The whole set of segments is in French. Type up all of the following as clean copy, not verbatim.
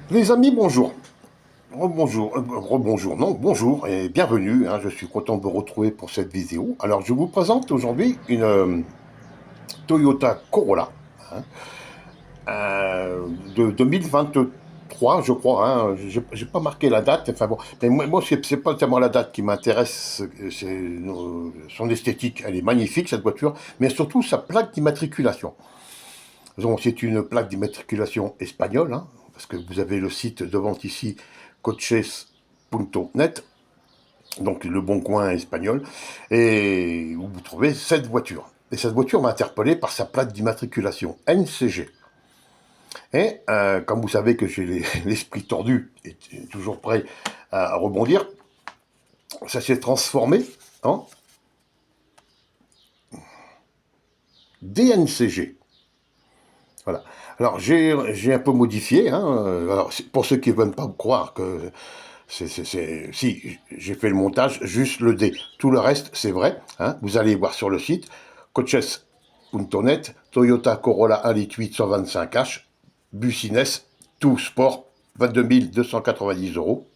Les amis, bonjour. Rebonjour, rebonjour, non, bonjour et bienvenue. Je suis content de vous retrouver pour cette vidéo. Alors, je vous présente aujourd'hui une Toyota Corolla hein, de 2023, je crois. J'ai pas marqué la date. Enfin bon, mais moi c'est pas tellement la date qui m'intéresse. C'est son esthétique. Elle est magnifique cette voiture, mais surtout sa plaque d'immatriculation. Donc, c'est une plaque d'immatriculation espagnole, parce que vous avez le site de vente ici, coches.net, donc le bon coin espagnol, et où vous trouvez cette voiture. Et cette voiture m'a interpellé par sa plaque d'immatriculation NCG. Et comme vous savez que j'ai l'esprit tordu et toujours prêt à rebondir, ça s'est transformé en DNCG. Voilà. Alors j'ai un peu modifié. Alors, pour ceux qui ne veulent pas me croire que si j'ai fait le montage, juste le D. Tout le reste, c'est vrai. Vous allez voir sur le site coaches.net, Toyota Corolla 1.8 125H, Business, tout sport, 22 290 euros.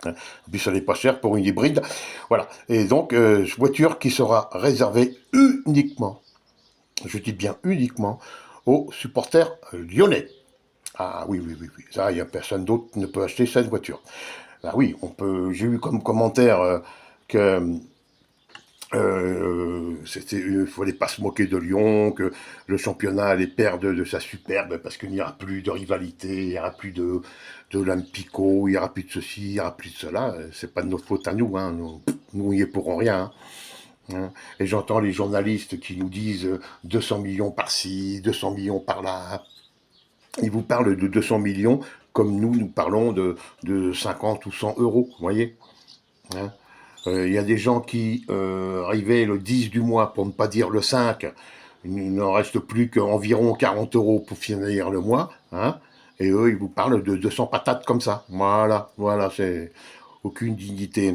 En plus, ça n'est pas cher pour une hybride. Voilà. Et donc, voiture qui sera réservée uniquement, je dis bien uniquement, aux supporters lyonnais. Ah oui, oui, oui, oui. Ça, il n'y a personne d'autre qui ne peut acheter cette voiture. Ah oui, on peut. J'ai eu comme commentaire que il ne fallait pas se moquer de Lyon, que le championnat allait perdre de sa superbe parce qu'il n'y aura plus de rivalité, il n'y aura plus de Lampico, il n'y aura plus de ceci, il n'y aura plus de cela. C'est pas de notre faute à nous, hein. Nous y est pour rien. Et j'entends les journalistes qui nous disent 200 millions par-ci, 200 millions par-là. Ils vous parlent de 200 millions comme nous parlons de 50 ou 100 euros, vous voyez. Hein. Il y a des gens qui arrivaient le 10 du mois, pour ne pas dire le 5, il n'en reste plus qu'environ 40 euros pour finir le mois, et eux, ils vous parlent de 200 patates comme ça. Voilà, voilà, c'est aucune dignité.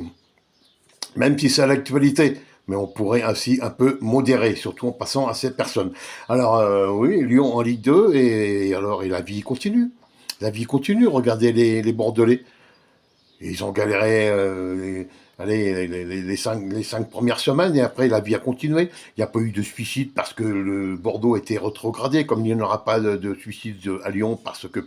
Même si c'est à l'actualité, mais on pourrait ainsi un peu modérer, surtout en passant à ces personnes. Alors, oui, Lyon en Ligue 2, et la vie continue. La vie continue, regardez les Bordelais. Ils ont galéré les 5 premières semaines et après la vie a continué. Il n'y a pas eu de suicide parce que le Bordeaux était rétrogradé, comme il n'y en aura pas de suicide à Lyon parce que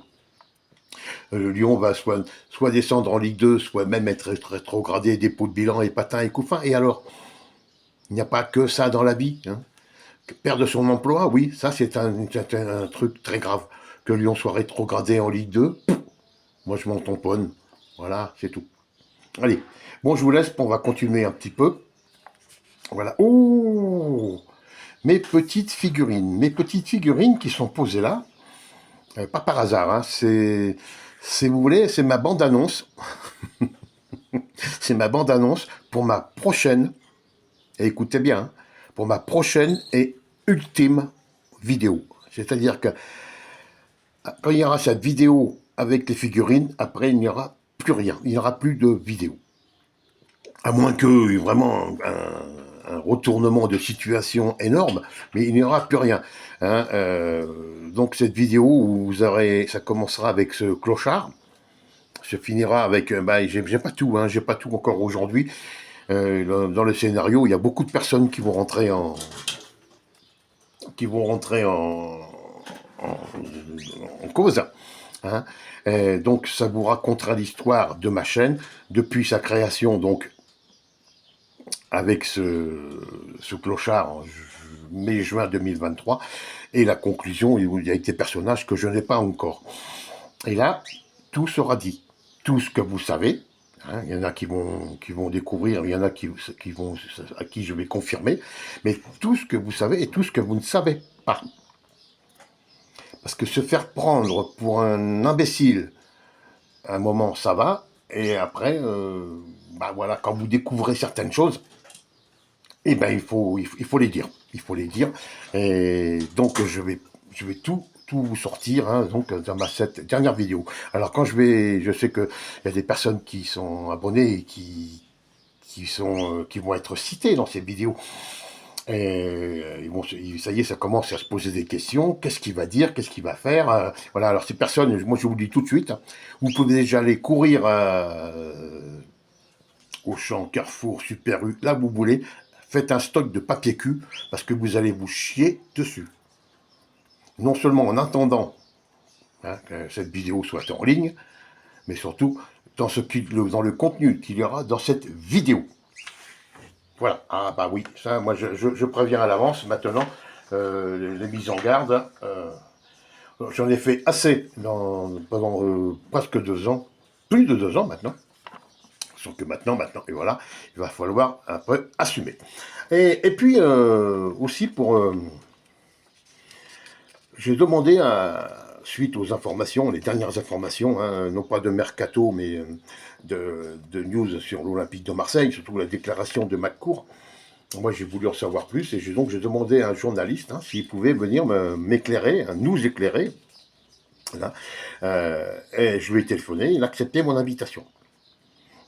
Lyon va soit descendre en Ligue 2, soit même être rétrogradé, dépôt de bilan et patins et coups fins. Et alors, il n'y a pas que ça dans la vie. Perdre son emploi, oui, ça c'est un truc très grave. Que Lyon soit rétrogradé en Ligue 2, moi je m'en tamponne. Voilà, c'est tout. Allez, bon, je vous laisse, on va continuer un petit peu. Voilà. Oh, mes petites figurines qui sont posées là, pas par hasard, si vous voulez, c'est ma bande-annonce, c'est ma bande-annonce pour ma prochaine, et écoutez bien, pour ma prochaine et ultime vidéo. C'est-à-dire que quand il y aura cette vidéo avec les figurines, après il n'y aura plus rien, il n'y aura plus de vidéo. À moins que vraiment un retournement de situation énorme, mais il n'y aura plus rien. Donc cette vidéo où vous aurez, ça commencera avec ce clochard, se finira avec, j'ai pas tout, j'ai pas tout encore aujourd'hui. Dans le scénario, il y a beaucoup de personnes qui vont rentrer en, en cause. Hein. Donc ça vous racontera l'histoire de ma chaîne depuis sa création, donc avec ce clochard en mai-juin 2023, et la conclusion où il y a des personnages que je n'ai pas encore. Et là, tout sera dit. Tout ce que vous savez, il y en a qui vont découvrir, il y en a à qui je vais confirmer, mais tout ce que vous savez et tout ce que vous ne savez pas. Parce que se faire prendre pour un imbécile, à un moment, ça va, et après, voilà, quand vous découvrez certaines choses, eh ben, il faut les dire. Il faut les dire. Et donc, je vais tout vous sortir, donc, dans cette dernière vidéo. Alors, je sais qu'il y a des personnes qui sont abonnées et qui vont être citées dans ces vidéos. Et ça y est, ça commence à se poser des questions. Qu'est-ce qu'il va dire? Qu'est-ce qu'il va faire? Voilà, alors ces personnes, moi je vous le dis tout de suite, hein, vous pouvez déjà aller courir au champ, Carrefour, Super U, là où vous voulez. Faites un stock de papier cul parce que vous allez vous chier dessus. Non seulement en attendant, hein, que cette vidéo soit en ligne, mais surtout dans le contenu qu'il y aura dans cette vidéo. Voilà. Ah bah oui, ça, moi je préviens à l'avance maintenant les mises en garde. J'en ai fait assez pendant presque 2 ans, plus de 2 ans maintenant. Sauf que maintenant, et voilà, il va falloir un peu assumer. Et puis aussi j'ai demandé suite aux informations, les dernières informations, hein, non pas de Mercato, mais de news sur l'Olympique de Marseille, surtout la déclaration de McCourt. Moi, j'ai voulu en savoir plus et donc j'ai demandé à un journaliste hein, s'il pouvait venir m'éclairer, nous éclairer. Voilà. Et je lui ai téléphoné, il a accepté mon invitation.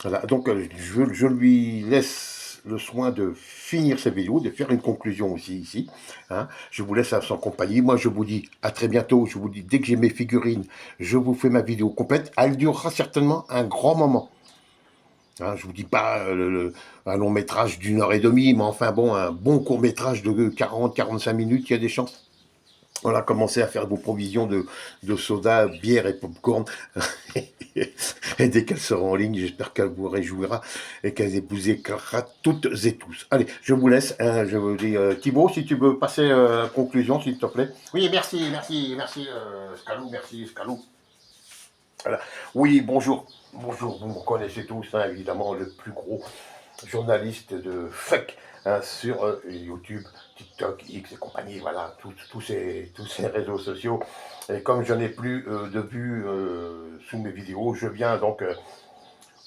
Voilà. Donc, je lui laisse le soin de finir sa vidéo, de faire une conclusion aussi ici. Hein. Je vous laisse à son compagnie. Moi, je vous dis à très bientôt. Je vous dis, dès que j'ai mes figurines, je vous fais ma vidéo complète. Elle durera certainement un grand moment. Hein, je vous dis pas un long métrage d'1 heure et demie, mais enfin bon, un bon court métrage de 40-45 minutes, il y a des chances. On a commencé à faire vos provisions de soda, bière et popcorn. Et dès qu'elle sera en ligne, j'espère qu'elle vous réjouira et qu'elle vous éclairera toutes et tous. Allez, je vous laisse. Hein, je vous dis, Thibaut, si tu veux passer à la conclusion, s'il te plaît. Oui, merci, Scalou, merci, Scalou. Voilà. Oui, bonjour. Bonjour, vous me connaissez tous, hein, évidemment, le plus gros journaliste de fake hein, sur YouTube, TikTok, X et compagnie, voilà, tous ces réseaux sociaux. Et comme je n'ai plus de vues sous mes vidéos, je viens donc,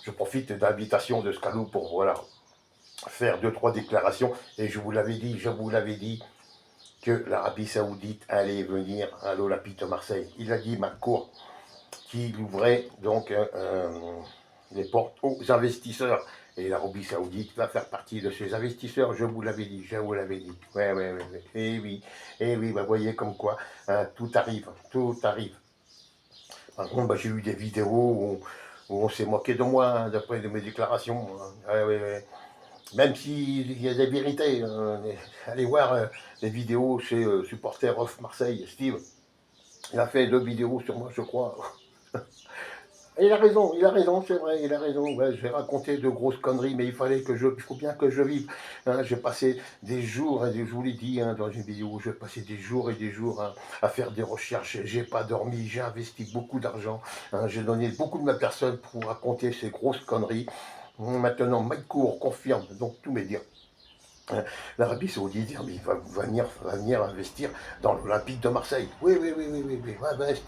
je profite d'invitation de Scalou pour voilà, faire 2-3 déclarations. Et je vous l'avais dit que l'Arabie Saoudite allait venir à l'Olympique de Marseille. Il a dit McCourt qui ouvrait donc les portes aux investisseurs. Et l'Arabie Saoudite va faire partie de ces investisseurs, je vous l'avais dit, Ouais. Et oui, bah, voyez comme quoi, hein, tout arrive, tout arrive. Par contre, bah, j'ai eu des vidéos où on s'est moqué de moi, hein, d'après de mes déclarations. Hein. Ouais. Même s'il y a des vérités, hein, allez voir les vidéos chez Supporter of Marseille, Steve. Il a fait 2 vidéos sur moi, je crois. Et il a raison, c'est vrai, il a raison. Ouais, je vais raconter de grosses conneries, mais il faut bien que je vive. Hein, j'ai passé des jours, et je vous l'ai dit hein, dans une vidéo, j'ai passé des jours et des jours hein, à faire des recherches. J'ai pas dormi, j'ai investi beaucoup d'argent. Hein, j'ai donné beaucoup de ma personne pour raconter ces grosses conneries. Maintenant, Mike Cour confirme donc tous mes dires. L'Arabie Saoudite va venir investir dans l'Olympique de Marseille. Oui,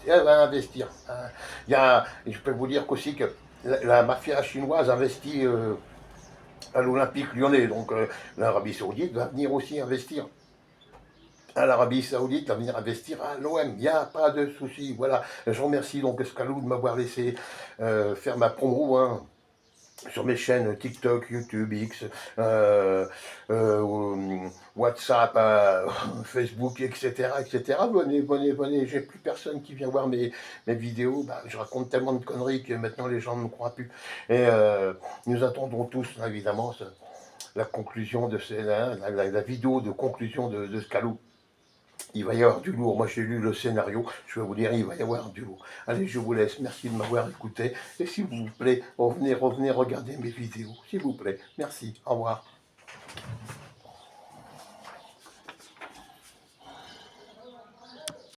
elle va investir. Je peux vous dire qu'aussi que la mafia chinoise investit à l'Olympique lyonnais. Donc l'Arabie Saoudite va venir aussi investir. L'Arabie Saoudite va venir investir à l'OM. Il n'y a pas de souci. Voilà. Je remercie donc Scalou de m'avoir laissé faire ma promo. Hein sur mes chaînes TikTok, YouTube, X, WhatsApp, Facebook, etc. Venez, j'ai plus personne qui vient voir mes vidéos. Bah, je raconte tellement de conneries que maintenant les gens ne me croient plus. Et nous attendons tous, évidemment, la conclusion de la vidéo de conclusion de Scalou. Il va y avoir du lourd. Moi, j'ai lu le scénario. Je vais vous dire, il va y avoir du lourd. Allez, je vous laisse. Merci de m'avoir écouté. Et s'il vous plaît, revenez regarder mes vidéos. S'il vous plaît. Merci. Au revoir.